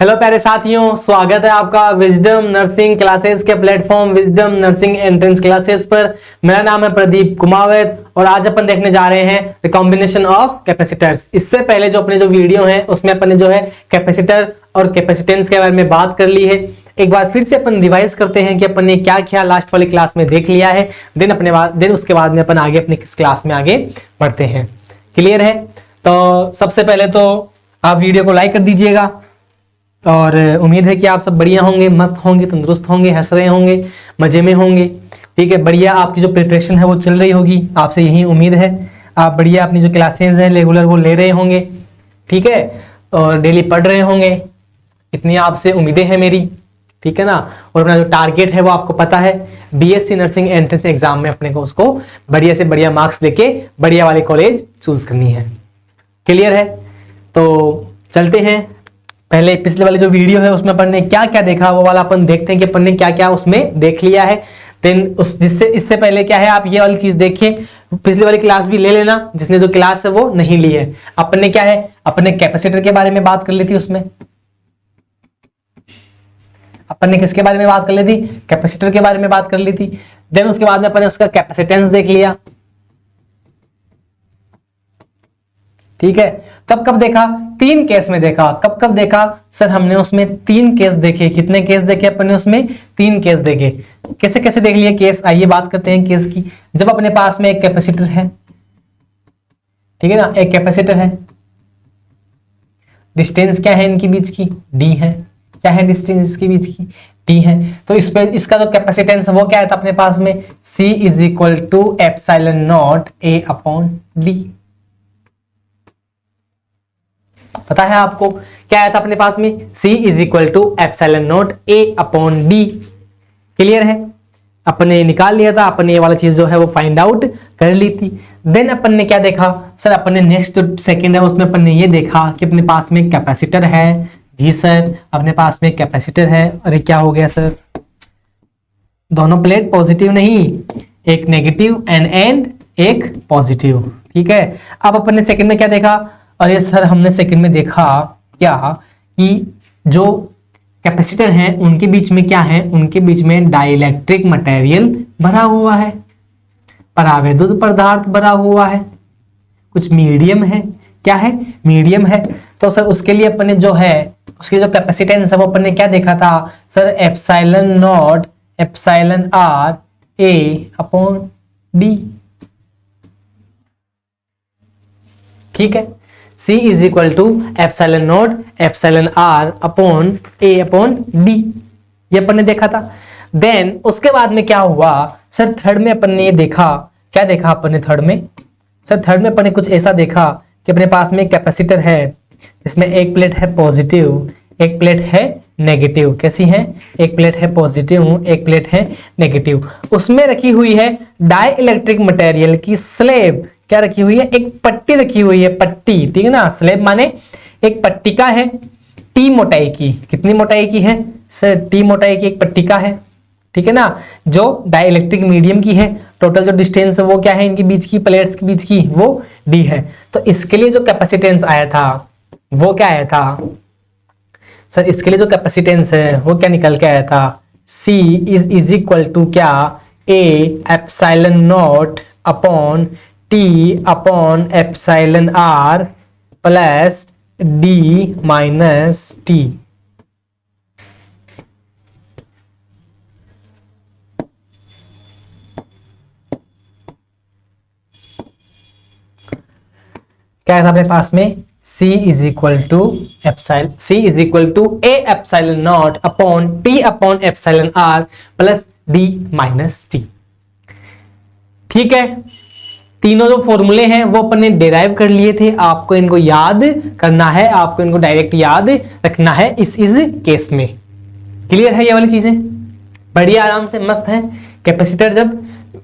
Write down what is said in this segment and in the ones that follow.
Hello प्यारे साथियों, स्वागत है आपका विजडम नर्सिंग क्लासेस के platform wisdom nursing entrance classes पर। मेरा नाम है प्रदीप कुमावत और आज अपन देखने जा रहे हैं द कॉम्बिनेशन ऑफ कैपेसिटर्स। इससे पहले जो अपने वीडियो हैं उसमें अपन ने जो है कैपेसिटर और कैपेसिटेंस के बारे में बात कर ली है। एक बार फिर से अपन रिवाइज करते हैं कि अपन ने क्या क्या लास्ट वाली क्लास में देख लिया है, देन उसके बाद में अपन आगे अपनी किस क्लास में आगे बढ़ते हैं। क्लियर है? तो सबसे पहले तो आप वीडियो को लाइक कर दीजिएगा और उम्मीद है कि आप सब बढ़िया होंगे, मस्त होंगे, तंदुरुस्त होंगे, हंस रहे होंगे, मजे में होंगे। ठीक है, बढ़िया आपकी जो प्रिपरेशन है वो चल रही होगी, आपसे यही उम्मीद है। आप बढ़िया अपनी जो क्लासेस हैं रेगुलर वो ले रहे होंगे, ठीक है, और डेली पढ़ रहे होंगे, इतनी आपसे उम्मीदें हैं मेरी, ठीक है ना। और अपना जो टारगेट है वो आपको पता है, बीएससी नर्सिंग एंट्रेंस एग्जाम में अपने को उसको बढ़िया से बढ़िया मार्क्स लेके बढ़िया वाले कॉलेज चूज करनी है। क्लियर है? तो चलते हैं। पहले पिछले वाली जो वीडियो है उसमें अपन ने क्या क्या देखा वो वाला अपन देखते हैं कि अपन ने क्या क्या उसमें देख लिया है। देन उस जिससे इससे पहले क्या है, आप ये वाली चीज देखिए, पिछली वाली क्लास भी ले लेना जिसने जो क्लास है वो नहीं ली है। अपन ने क्या है, अपन ने कैपेसिटर के बारे में बात कर ली थी, उसमें अपन ने किसके बारे में बात कर ली थी, कैपेसिटर के बारे में बात कर ली थी। देन उसके बाद में अपन ने उसका कैपेसिटेंस देख लिया, ठीक है। कब कब देखा? 3 केस में देखा। कब कब देखा सर? हमने उसमें 3 केस देखे। कितने केस देखे अपन ने उसमें? 3 केस देखे। कैसे कैसे देख लिए केस? आइए बात करते हैं केस की। जब अपने पास में एक कैपेसिटर है, ठीक है ना, एक कैपेसिटर है, डिस्टेंस क्या है इनके बीच की? डी है। क्या है डिस्टेंस इसके बीच की? डी है। तो इस पे इसका जो कैपेसिटेंस है वो क्या है था अपने पास में? C is equal to epsilon naught A upon D. पता है आपको क्या आया था अपने पास में? C is equal to epsilon naught A upon D. Clear है? अपन ने निकाल लिया था, अपन ने ये वाला चीज जो है वो फाइंड आउट कर ली थी। देन अपन ने क्या देखा सर? अपन ने नेक्स्ट जो सेकंड है उसमें अपन ने ये देखा कि अपने पास में कैपेसिटर है। जी सर, अपने पास में कैपेसिटर है। अरे क्या हो गया सर? दोनों प्लेट पॉजिटिव नहीं, एक नेगेटिव एंड एक पॉजिटिव, ठीक है। अब अपन ने सेकंड में क्या देखा? अरे सर, हमने सेकंड में देखा क्या कि जो कैपेसिटर हैं उनके बीच में क्या है? उनके बीच में डाइइलेक्ट्रिक मटेरियल भरा हुआ है, परावैद्युत पदार्थ भरा हुआ है, कुछ मीडियम है। क्या है? मीडियम है। तो सर उसके लिए अपन ने जो है उसकी जो कैपेसिटेंस है वो अपन ने क्या देखा था sir? Epsilon naught epsilon R A upon D, ठीक है। C is equal to epsilon naught epsilon R upon A upon D, ये अपन ने देखा था। देन उसके बाद में क्या हुआ सर? थर्ड में अपन ने ये देखा, क्या देखा अपन ने थर्ड में? सर थर्ड में अपन ने कुछ ऐसा देखा कि अपने पास में कैपेसिटर है, इसमें एक प्लेट है पॉजिटिव, एक प्लेट है नेगेटिव। कैसी है? एक प्लेट है पॉजिटिव, एक प्लेट है नेगेटिव। उसमें रखी हुई है डाइइलेक्ट्रिक मटेरियल की स्लेब। क्या रखी हुई है? एक पट्टी रखी हुई है, पट्टी, ठीक है ना। स्लेब माने एक पट्टिका है टी मोटाई की। कितनी मोटाई की है सर? टी मोटाई की एक पट्टिका है, ठीक है ना, जो डाइइलेक्ट्रिक मीडियम की है। टोटल जो डिस्टेंस है वो क्या है इनके बीच की, प्लेट्स के बीच की? वो डी है। तो इसके लिए जो कैपेसिटेंस आया था वो क्या आया था सर? इसके लिए जो कैपेसिटेंस है वो क्या निकल के आया था? C इज इक्वल टू क्या? A epsilon naught upon T upon epsilon R plus D minus T। क्या था अपने पास में? C is equal to C is equal to A epsilon naught upon T upon epsilon R plus D minus T, ठीक है। तीनों जो फॉर्मूले हैं वो अपन ने डिराइव कर लिए थे, आपको इनको याद करना है, आपको इनको डायरेक्ट याद रखना है इस केस में। क्लियर है? ये वाली चीजें बढ़िया आराम से मस्त है। कैपेसिटर जब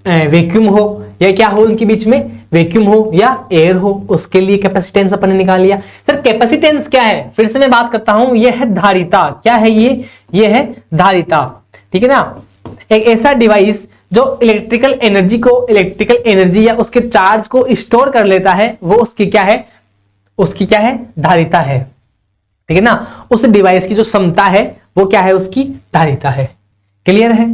वैक्यूम हो या क्या हो, उनके बीच में वैक्यूम हो या एयर हो, उसके लिए कैपेसिटेंस अपन ने निकाल लिया। सर कैपेसिटेंस क्या है? फिर से मैं बात करता हूं, ये है धारिता। क्या है ये है धारिता, ठीक है ना। एक ऐसा डिवाइस जो इलेक्ट्रिकल एनर्जी या उसके चार्ज को स्टोर कर लेता है, वो उसकी क्या है? उसकी क्या है? धारिता है। ठीक है ना। उस डिवाइस की जो क्षमता है वो क्या है, उसकी धारिता है। क्लियर है,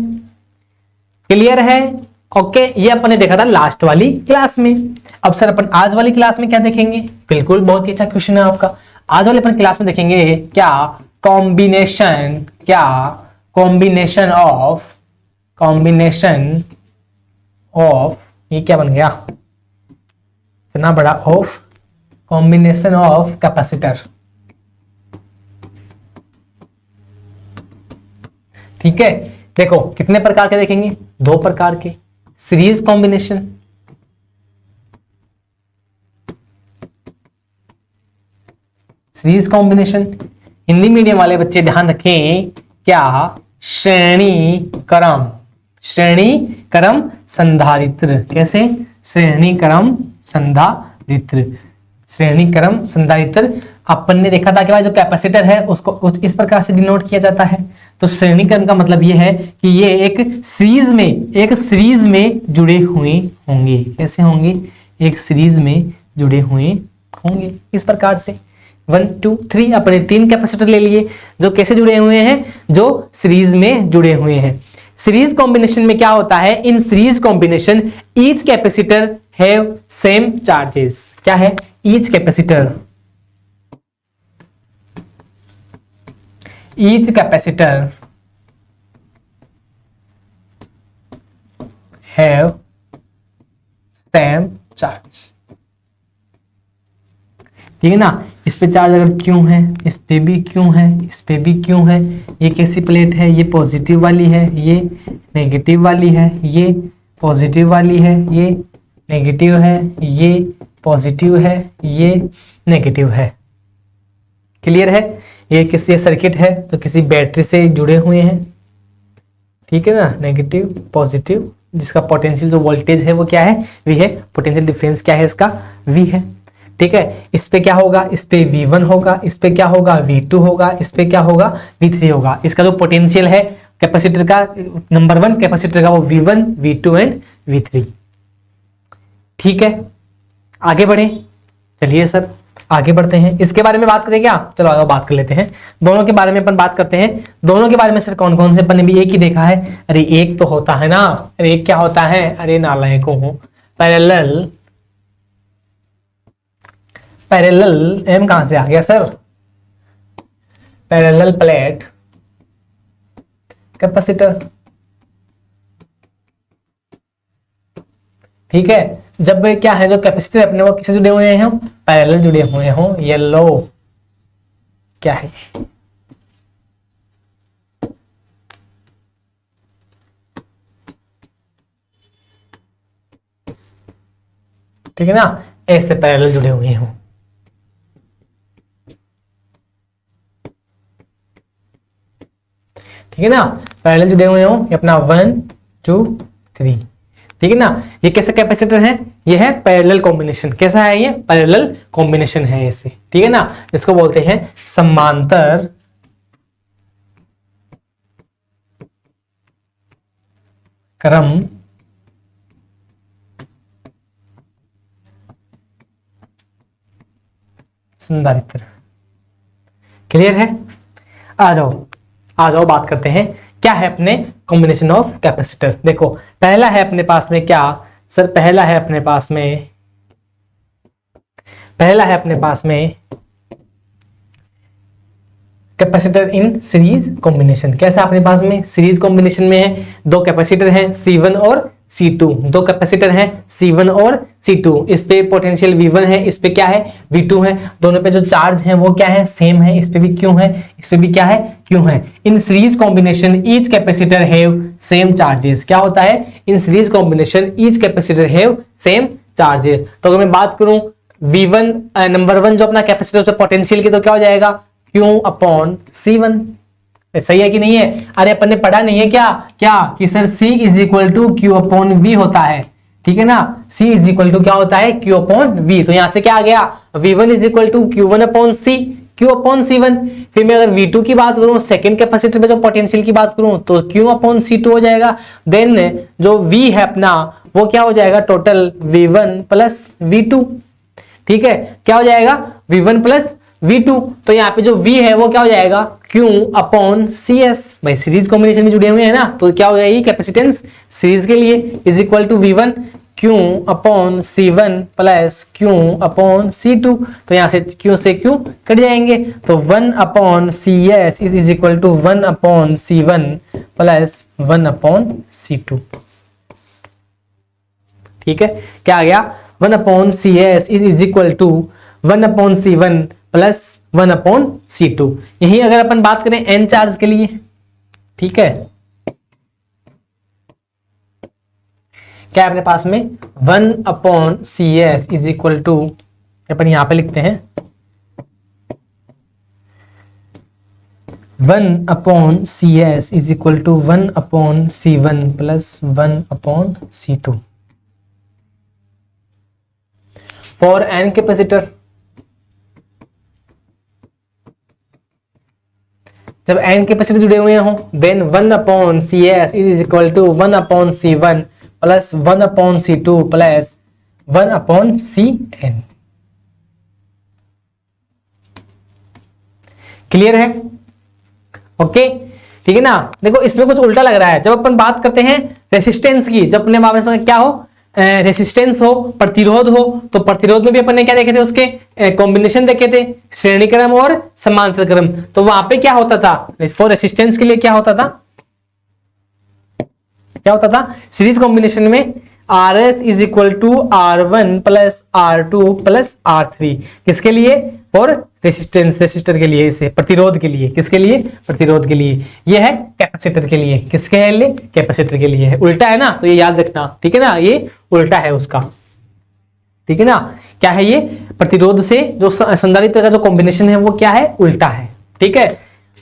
क्लियर है। ओके, ये अपन ने देखा था लास्ट वाली क्लास में। अब सर अपन आज वाली क्लास में क्या देखेंगे? बिल्कुल, बहुत ही अच्छा क्वेश्चन है आपका। आज वाले अपन क्लास में देखेंगे क्या कॉम्बिनेशन ऑफ ये क्या बन गया इतना बड़ा, ऑफ कॉम्बिनेशन ऑफ कैपेसिटर। ठीक है, देखो कितने प्रकार के देखेंगे, 2 प्रकार के। सीरीज कॉम्बिनेशन, हिंदी मीडियम वाले बच्चे ध्यान रखें, क्या श्रेणी क्रम संधारित्र। कैसे? श्रेणी क्रम संधारित्र। अपन ने देखा था कि भाई जो कैपेसिटर है उसको इस प्रकार से डिनोट किया जाता है। तो श्रेणी क्रम का मतलब ये है कि ये एक सीरीज में जुड़े हुए होंगे। कैसे होंगे? एक सीरीज में जुड़े हुए होंगे इस प्रकार से। 1 2 3 अपने 3 कैपेसिटर ले लिए जो कैसे जुड़े हुए हैं, जो सीरीज में जुड़े हुए हैं। सीरीज कॉम्बिनेशन में क्या होता है? In series combination each capacitor have same charges. क्या है? Each capacitor have same charge. ठीक है ना। इस पे चार्ज अगर क्यों है, इस पे भी क्यों है, इस पे भी क्यों है। ये कैसी प्लेट है? ये पॉजिटिव वाली है, ये नेगेटिव वाली है, ये पॉजिटिव वाली है, ये नेगेटिव है, ये पॉजिटिव है, ये नेगेटिव है। क्लियर है? ये किसी सर्किट है तो किसी बैटरी से जुड़े हुए हैं। ठीक है ना, नेगेटिव पॉजिटिव, जिसका पोटेंशियल जो वोल्टेज है वो क्या है? V है। पोटेंशियल डिफरेंस क्या है इसका? V है। ठीक है, इस पे क्या होगा? इस पे V1 होगा, इस पे क्या होगा? V2 होगा, इस पे क्या होगा? V3 होगा। इसका जो पोटेंशियल है कैपेसिटर का, नंबर 1 कैपेसिटर का, वो V1 V2 एंड V3। ठीक है, आगे बढ़े। चलिए सर आगे बढ़ते हैं, इसके बारे में बात करें क्या? चलो आगे बात कर लेते हैं। दोनों के बारे में अपन बात करते हैं। दोनों के बारे में सर कौन कौन से? अपन ने भी एक ही देखा है। अरे एक तो होता है ना, अरे एक क्या होता है? अरे नालायक हो, पैरेलल एम कहां से आ गया सर? Parallel plate capacitor. ठीक है, जब क्या है जो कैपेसिटर अपने वो किससे जुड़े हुए हैं? पैरेलल जुड़े हुए हों। येलो क्या है? ठीक है ना, ऐसे पैरेलल जुड़े हुए हों। ठीक है ना, पैरेलल जुड़े हुए हों। ये अपना 1 2 3। ठीक है ना, ये कैसे कैपेसिटर है? ये है पैरेलल कॉम्बिनेशन। कैसा है ये? पैरेलल कॉम्बिनेशन है ऐसे। ठीक है ना, इसको बोलते हैं समांतर क्रम संधारित्र। क्लियर है? आ जाओ बात करते हैं क्या है अपने कॉम्बिनेशन ऑफ कैपेसिटर। देखो पहला है अपने पास में क्या सर? पहला है अपने पास में कैपेसिटर इन सीरीज कॉम्बिनेशन। कैसा अपने पास में? सीरीज कॉम्बिनेशन में है। 2 कैपेसिटर हैं C1 और C2। 2 कैपेसिटर हैं C1 और C2। इस पे पोटेंशियल V1 है, इस पे क्या है? V2 है। दोनों पे जो चार्ज है वो क्या है? सेम है। इस पे भी क्यों है, इस पे भी क्या है? क्यों है। In series combination each capacitor have same charges. क्या होता है? In series combination each capacitor have same charges. तो अगर मैं बात करूं V1 नंबर 1 जो अपना कैपेसिटर होता है पोटेंशियल की, तो क्या हो जाएगा? Q upon C1। सही है कि नहीं है? अरे अपन ने पढ़ा नहीं है क्या कि sir C is equal to Q upon V होता है। ठीक है ना, C इज इक्वल टू क्या होता है? Q upon V। तो यहां से क्या आ गया? V1 is equal to Q1 upon C, Q upon C1। फिर मैं अगर V2 की बात करूं, सेकंड कैपेसिटर में जो पोटेंशियल की बात करूं, तो Q अपॉन C2 हो जाएगा। देन जो V है अपना वो क्या हो जाएगा? Total V1 plus V2। ठीक है, क्या हो जाएगा? V1 प्लस V2, तो यहाँ पे जो V है वो क्या हो जाएगा Q अपॉन CS। भाई सीरीज कॉम्बिनेशन में जुड़े हुए हैं ना, तो क्या हो जाएगी कैपेसिटेंस सीरीज के लिए is equal to V1 Q upon C1 plus Q upon C2। तो यहाँ से Q से Q कट जाएंगे, तो 1 upon CS is equal to 1 upon C1 plus 1 upon C2। ठीक है, क्या आ गया 1 upon CS is equal to 1 upon C1 plus 1 upon C2। यही अगर अपन बात करें n चार्ज के लिए, ठीक है, क्या अपने पास में 1 upon CS is equal to, अपन यहां पे लिखते हैं 1 upon CS is equal to 1 upon C1 plus 1 upon C2 for n capacitor. जब n कैपेसिटर जुड़े हुए हों then 1 upon CS is equal to 1 upon C1 plus 1 upon C2 plus 1 upon Cn। Clear है? ओके, ठीक है ना। देखो इसमें कुछ उल्टा लग रहा है। जब अपन बात करते हैं रेसिस्टेंस की, जब अपने बारे में क्या हो, रेसिस्टेंस हो, प्रतिरोध हो, तो प्रतिरोध में भी अपन ने क्या देखे थे, उसके कॉम्बिनेशन देखे थे, श्रेणी क्रम और समांतर क्रम। तो वहां पे क्या होता था, फॉर रेसिस्टेंस के लिए क्या होता था, सीरीज कॉम्बिनेशन में RS is equal to R1 plus R2 plus R3। किसके लिए, फॉर रेसिस्टेंस, रेसिस्टर के लिए, इसे प्रतिरोध के लिए, किसके लिए, प्रतिरोध के लिए। ये है कैपेसिटर के लिए, किसके लिए, कैपेसिटर के लिए है। उल्टा है ना, तो ये याद रखना, ठीक है ना, ये उल्टा है उसका, ठीक है ना। क्या है ये, प्रतिरोध से जो संधारित्र का जो कॉम्बिनेशन है वो क्या है, उल्टा है, ठीक है।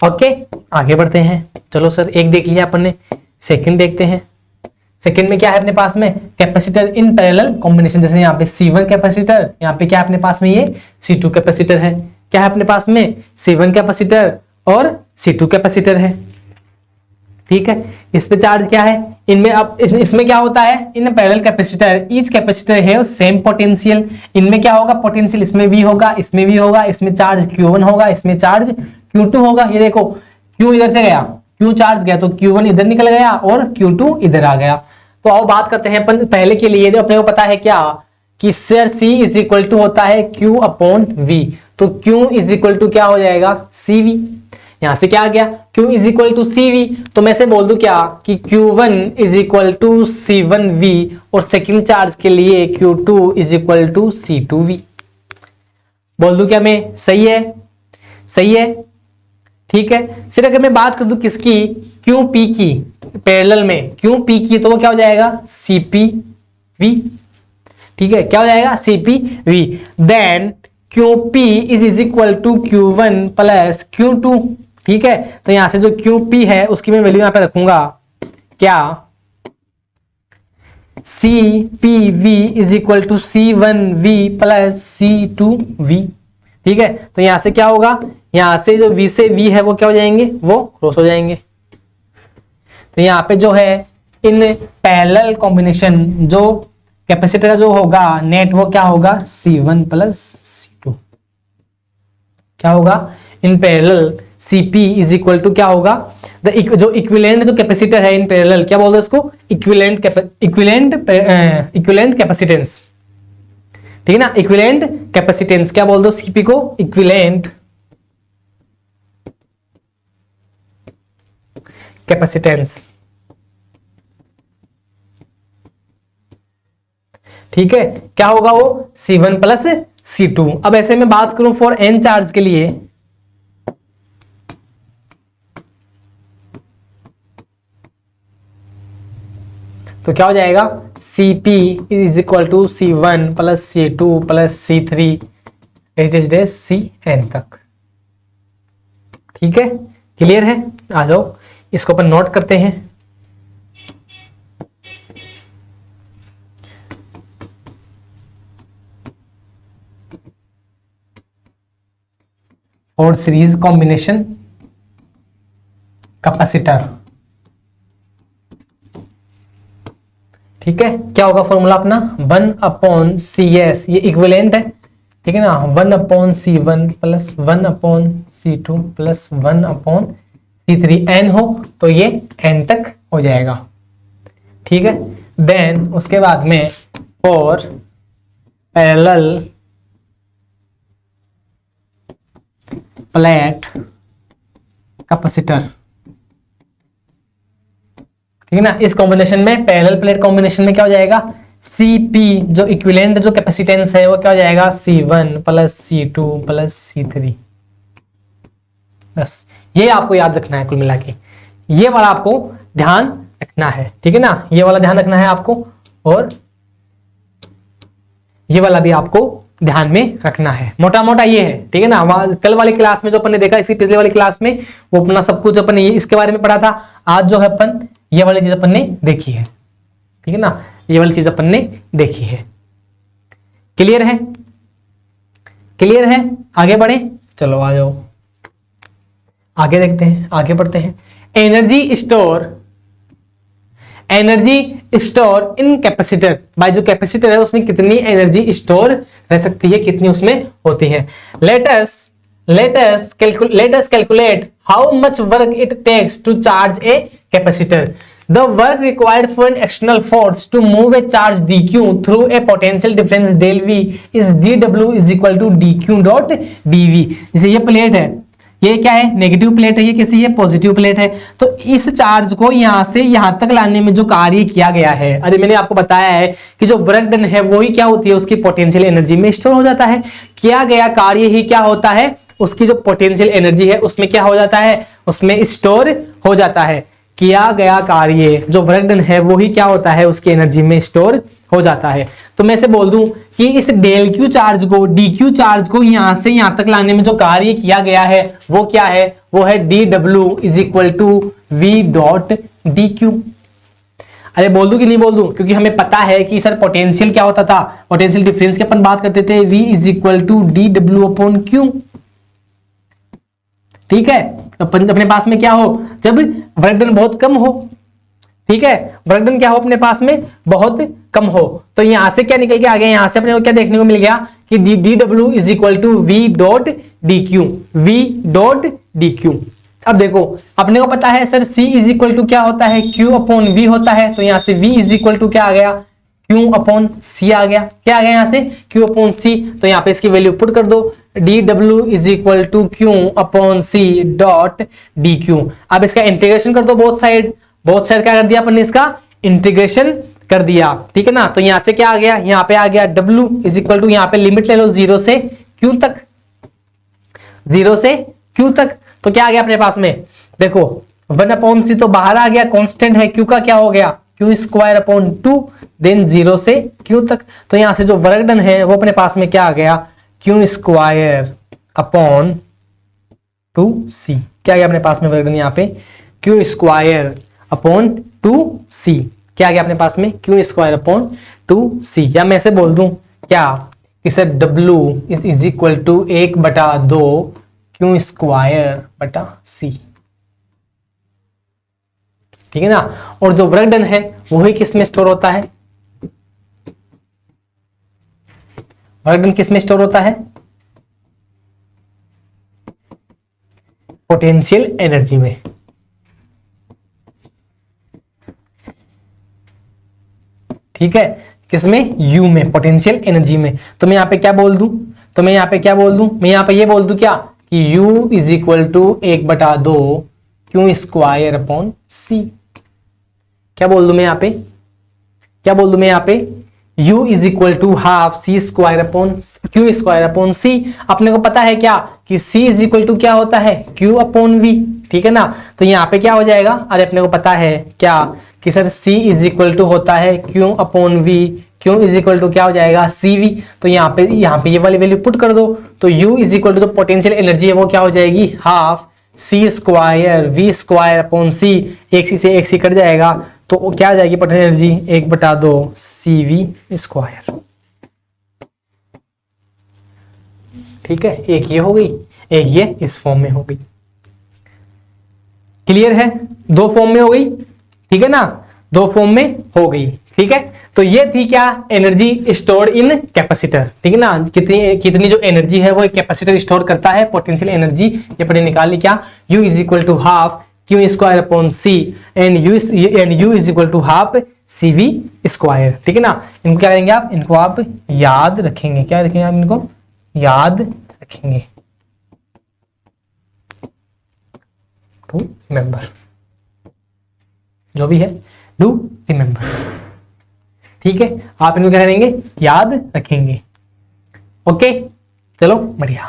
ओके, आगे बढ़ते हैं। चलो सर, एक देख लिया अपन ने, सेकंड देखते हैं। सेकंड में क्या है अपने पास में, कैपेसिटर इन पैरेलल कॉम्बिनेशन। जैसे यहाँ पे C1 कैपेसिटर, यहाँ पे क्या है अपने पास में, ये C2 कैपेसिटर है। क्या है अपने पास में, C1 कैपेसिटर और C2 कैपेसिटर है, ठीक है। इस पे चार्ज क्या है, इनमें अब इसमें क्या होता है, in parallel capacitor each capacitor है सेम पोटेंशियल। इनमें क्या होगा, पोटेंशियल इसमें भी होगा, इसमें भी होगा, इसमें चार्ज Q1 होगा, इसमें चार्ज Q2 होगा। ये देखो Q इधर से गया, Q चार्ज गया, तो Q1 इधर निकल गया और Q2 इधर आ गया। तो आओ बात करते हैं अपन पहले के लिए। अपने को पता है क्या कि sir C is equal to होता है Q अपॉन V, तो Q इज इक्वल टू क्या हो जाएगा, CV। यहां से क्या आ गया, Q is equal to CV, तो मैं से बोल दूं क्या कि Q1 is equal to C1V और सेकंड चार्ज के लिए Q2 is equal to C2V। बोल दूं क्या मैं, सही है, सही है, ठीक है। फिर अगर मैं बात कर दूं किसकी, QP की, पैरेलल में QP की, तो वो क्या हो जाएगा, CPV, ठीक है। क्या हो जाएगा, CPV। Then QP is equal to Q1 plus Q2, ठीक है। तो यहां से जो QP है उसकी मैं वैल्यू यहां पे रखूंगा क्या, CPV is equal to C1V plus C2V, ठीक है। तो यहां से क्या होगा, यहां से जो V से V है वो क्या हो जाएंगे, वो क्रॉस हो जाएंगे। तो यहाँ पे जो है इन पैरेलल कॉम्बिनेशन जो कैपेसिटर का जो होगा नेट, वो क्या होगा, C1 प्लस C2। क्या होगा, in parallel CP is equal to क्या होगा, जो इक्विवेलेंट जो कैपेसिटर है इन पैरेलल, क्या बोलते हैं उसको, इक्विवेलेंट कैपेसिटेंस, ठीक है ना। इक्विवेलेंट कैपेसिटेंस क्या बोल दो CP को, इक्विवेलेंट कैपेसिटेंस, ठीक है। क्या होगा वो, C1 प्लस C2। अब ऐसे में बात करूं फॉर n चार्ज के लिए, तो क्या हो जाएगा, CP is equal to C1 plus C2 plus C3 Cn तक, ठीक है। क्लियर है? आ जाओ, इसको अपन नोट करते हैं। और सीरीज कॉम्बिनेशन कैपेसिटर, ठीक है। क्या होगा फॉर्मूला अपना, 1 अपॉन CS, ये इक्विवेलेंट है, ठीक है ना, 1/C1 plus 1/C2 plus 1/C3 n हो तो ये n तक हो जाएगा। ठीक है, देन उसके बाद में फॉर पैरेलल प्लेट कैपेसिटर, ठीक है ना, इस कॉम्बिनेशन में पैरेलल प्लेट कॉम्बिनेशन में क्या हो जाएगा, Cp जो इक्विवेलेंट जो कैपेसिटेंस है वो क्या हो जाएगा, C1 plus C2 plus C3। बस ये आपको याद रखना है, कुल मिला के ये वाला आपको ध्यान रखना है। ठीक है ना, ये वाला ध्यान रखना है आपको, और ये वाला भी आपको ध्यान में रखना है, मोटा मोटा ये है। ठीक है ना, कल वाली क्लास में जो अपन ने देखा, इसकी पिछले वाली क्लास में वो अपना सब कुछ अपन ने इसके बारे में पढ़ा था। आज जो है अपन ये वाली चीज अपन ने देखी है। ठीक है ना, ये वाली चीज अपन ने देखी है। क्लियर है, क्लियर है, आगे बढ़े, चलो आ जाओ आगे देखते हैं, आगे बढ़ते हैं। Energy store in capacitor, by जो कैपेसिटर है उसमें कितनी एनर्जी स्टोर रह सकती है, कितनी उसमें होती है। Let us calculate how much work it takes to charge a capacitor. The work required for an external force to move a charge dq through a potential difference del v is dw is equal to dq dot dv। जैसे ये plate है, ये क्या है, negative plate है, ये किसी है पॉजिटिव प्लेट है। तो इस चार्ज को यहां से यहां तक लाने में जो कार्य किया गया है, अरे मैंने आपको बताया है कि जो वर्क डन है वही क्या होती है, उसकी पोटेंशियल एनर्जी में स्टोर हो जाता है। किया गया कार्य ही क्या होता है, उसकी जो पोटेंशियल एनर्जी है उसमें क्या हो जाता है, उसमें स्टोर हो जाता है। किया गया कार्य जो वर्क डन है वो ही क्या होता है, उसकी एनर्जी में स्टोर हो जाता है। तो मैं से बोल दूं कि इस डेल क्यू चार्ज को, डी क्यू चार्ज को यहां से यहां तक लाने में जो कार्य किया गया है वो क्या है, वो है D W is equal to V dot D Q. अरे बोल दूं कि नहीं बोल दूं, क्योंकि हमें पता है कि सर पोटेंशियल क्या होता था, पोटेंशियल डिफरेंस की अपन बात करते थे, V is equal to D W upon Q. ठीक है, अपने पास में क्या हो, जब वर्क डन बहुत कम हो, ठीक है, वर्क डन क्या हो अपने पास में बहुत कम हो, तो यहां से क्या निकल के आ गया, यहां से अपने को क्या देखने को मिल गया कि D W is equal to V dot D Q, V dot D Q. अब देखो अपने को पता है sir C is equal to क्या होता है, Q अपॉन V होता है, तो यहां से V इज इक्वल टू क्या आ गया, Q अपॉन C आ गया। क्या आ गया यहां से, Q अपॉन C। तो यहां पे इसकी वैल्यू पुट कर दो, D W is equal to Q upon C dot D Q. अब इसका इंटीग्रेशन कर दो बोथ साइड, बोथ साइड क्या कर दिया अपन ने, इसका इंटीग्रेशन कर दिया। ठीक है ना, तो यहां से क्या आ गया, यहां पे आ गया W इज इक्वल टू, यहां पे लिमिट ले लो 0 से Q तक, 0 से Q तक। तो क्या आ गया अपने पास में, देखो 1 अपॉन सी तो बाहर आ गया, कांस्टेंट है, Q का क्या हो गया, Q स्क्वायर अपॉन 2, देन 0 से Q तक। तो यहां से जो वर्क डन है वो अपने पास में क्या आ गया, Q स्क्वायर अपॉन 2C। क्या आ गया अपने पास में वर्क डन, यहाँ पे Q स्क्वायर अपॉन 2C। क्या आ गया अपने पास में, Q स्क्वायर अपॉन 2C। या मैं से बोल दूं क्या कि sir W is equal to 1/2 Q square बटा C। ठीक है ना, और जो वर्क डन है वही किस में स्टोर होता है, वर्क डन किस में स्टोर होता है, पोटेंशियल एनर्जी में। ठीक है, किसमें, U में, पोटेंशियल एनर्जी में। तो मैं यहां पे क्या बोल दूं, तो मैं यहां पे क्या बोल दूं, मैं यहां पे ये बोल दूं क्या कि U is equal to 1/2 Q square upon C। क्या बोल दूं मैं यहां पे, क्या बोल दूं मैं यहां पे, U is equal to half C square upon Q square upon C। अपने को पता है क्या कि C इज इक्वल टू क्या होता है, Q अपॉन V। ठीक है ना, तो यहाँ पे क्या हो जाएगा, अरे अपने को पता है क्या कि sir C is equal to होता है Q upon V, Q is equal to क्या हो जाएगा CV। तो यहाँ पे ये वाली वैल्यू पुट कर दो, तो U इज इक्वल टू जो पोटेंशियल एनर्जी है वो क्या हो जाएगी, half C square V square upon C। एक C से एक C कट जाएगा, तो क्या आ जाएगी पोटेंशियल एनर्जी, 1/2 CV स्क्वायर। ठीक है, एक ये हो गई, एक ये इस फॉर्म में हो गई। क्लियर है, दो फॉर्म में हो गई। ठीक है ना, दो फॉर्म में हो गई। ठीक है, तो ये थी क्या, एनर्जी स्टोर्ड इन कैपेसिटर, ठीक है ना, कितनी जो एनर्जी है वो एक कैपेसिटर स्टोर करता है, पोटेंशियल एनर्जी ये पढ़े निकाल ली क्या, U is equal to half Q square upon C and U is equal to half CV square, ठीक है ना। इनको क्या करेंगे आप, इनको आप याद रखेंगे, क्या रखेंगे आप, इनको याद रखेंगे, टू रिमेंबर, जो भी है डू रिमेंबर, ठीक है। आप इनको क्या करेंगे, याद रखेंगे, ओके। चलो बढ़िया।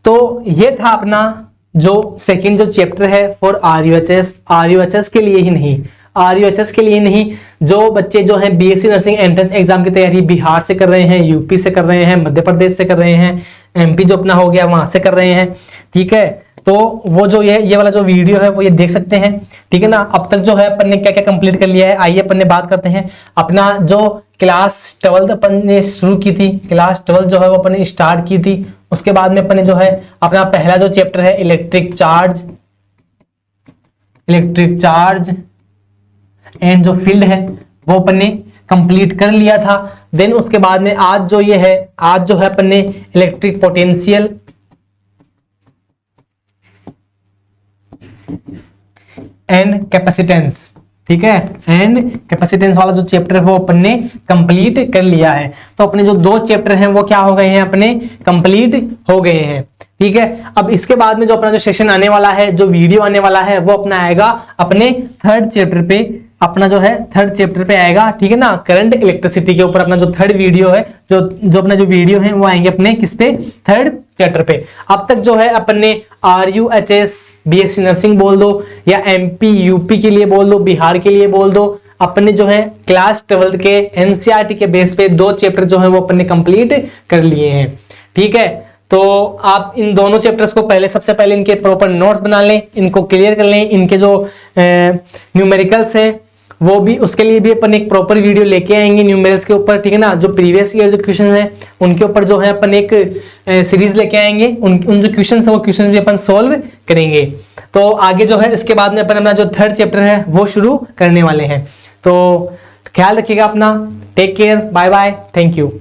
तो ये था अपना जो सेकंड जो चैप्टर है फॉर RUHS के लिए ही नहीं, RUHS के लिए नहीं, जो बच्चे जो हैं BSc नर्सिंग एंट्रेंस एग्जाम की तैयारी बिहार से कर रहे हैं, यूपी से कर रहे हैं, मध्य प्रदेश से कर रहे हैं, MP जो अपना हो गया वहां से कर रहे हैं, ठीक है। तो वो जो ये वाला जो वीडियो है वो ये देख सकते हैं, ठीक है ना। अब तक जो है अपन ने क्या क्या कंप्लीट कर लिया है, आइए अपन ने बात करते हैं। अपना जो क्लास 12 अपन ने शुरू की थी, क्लास 12 जो है वो अपन ने स्टार्ट की थी, उसके बाद में अपन ने जो है अपना पहला जो चैप्टर है इलेक्ट्रिक चार्ज एंड जो फील्ड है वो अपन ने कंप्लीट कर लिया था। देन उसके बाद में आज जो है अपन ने इलेक्ट्रिक पोटेंशियल एंड कैपेसिटेंस, ठीक है, एंड कैपेसिटेंस वाला जो चैप्टर है वो अपन ने कंप्लीट कर लिया है। तो अपने जो 2 चैप्टर हैं वो क्या हो गए हैं, अपने कंप्लीट हो गए हैं, ठीक है। अब इसके बाद में जो अपना जो सेशन आने वाला है, जो वीडियो आने वाला है वो अपना आएगा अपने 3rd चैप्टर पे, अपना जो है 3rd चैप्टर पे आएगा, ठीक है ना, करंट इलेक्ट्रिसिटी के ऊपर अपना जो 3rd वीडियो है, जो अपना जो वीडियो है वो आएंगे अपने किस पे, 3rd चैप्टर पे। अब तक जो है अपन ने RUHS BSc नर्सिंग बोल दो या MP UP के लिए बोल दो, बिहार के लिए बोल दो, अपने जो है क्लास 12 के NCERT के बेस पे 2 चैप्टर जो है वो अपन ने कंप्लीट कर लिए हैं, ठीक है। तो आप इन दोनों चैप्टर्स को सबसे पहले इनके प्रॉपर नोट्स बना लें, इनको क्लियर कर लें, इनके जो न्यूमेरिकल्स हैं वो भी, उसके लिए भी अपन एक प्रॉपर वीडियो लेके आएंगे न्यूमेरिकल्स के ऊपर, ठीक है ना। जो प्रीवियस ईयर जो क्वेश्चन है उनके ऊपर जो है अपन एक सीरीज लेके आएंगे, उन जो क्वेश्चन है वो क्वेश्चन भी अपन सॉल्व करेंगे। तो आगे जो है इसके बाद में अपन अपना जो 3rd चैप्टर है वो शुरू करने वाले हैं। तो ख्याल रखिएगा अपना, take care, bye bye, thank you.